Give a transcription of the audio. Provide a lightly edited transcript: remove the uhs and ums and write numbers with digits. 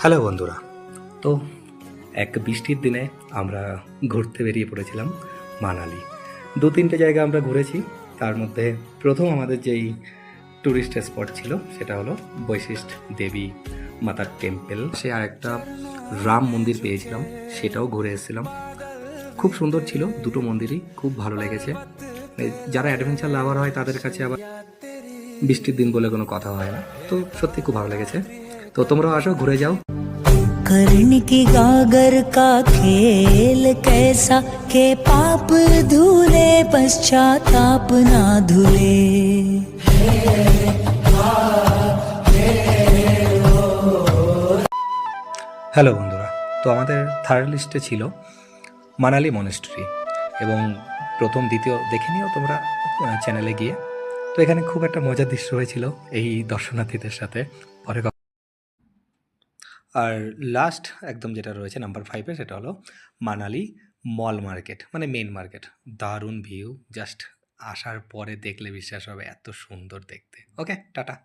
Hello বন্ধুরা। তো এক বৃষ্টির দিনে আমরা ঘুরতে বেরিয়ে পড়েছিলাম মানালি। ২-৩টে জায়গা আমরা ঘুরেছি। তার মধ্যে প্রথম আমাদের যেই টুরিস্ট স্পট ছিল সেটা হলো বৈশিষ্ট্য দেবী মাতার টেম্পল। সে আরেকটা রাম মন্দির পেয়েছিলাম, সেটাও ঘুরে এসেছিলাম। খুব সুন্দর ছিল, দুটো মন্দিরই খুব ভালো লেগেছে। যারা অ্যাডভেঞ্চার লাভার হয় তাদের কাছে আবার বৃষ্টির দিন বলে কোনো কথা হয় না। তো সত্যি খুব ভালো লেগেছে। তো তোমরাও আসো, ঘুরে যাও। कर्ण की गागर का खेल कैसा के पाप धुले पश्चाताप ना धुले। হ্যালো বন্ধুরা, তো আমাদের থার্ড লিস্টে ছিল মানালি মনেস্ট্রি, এবং প্রথম দ্বিতীয় দেখে নিও তোমরা চ্যানেলে গিয়ে। তো এখানে খুব একটা মজার দৃশ্য হয়েছিল এই দর্শনার্থীদের সাথে, পরে আর লাস্ট একদম যেটা রয়েছে নাম্বার 5-এ, সেটা হলো মানালি মল মার্কেট, মানে মেইন মার্কেট। দারুণ ভিউ, জাস্ট আসার পরে দেখলে বিশ্বাস হবে এত সুন্দর দেখতে। ওকে, টাটা।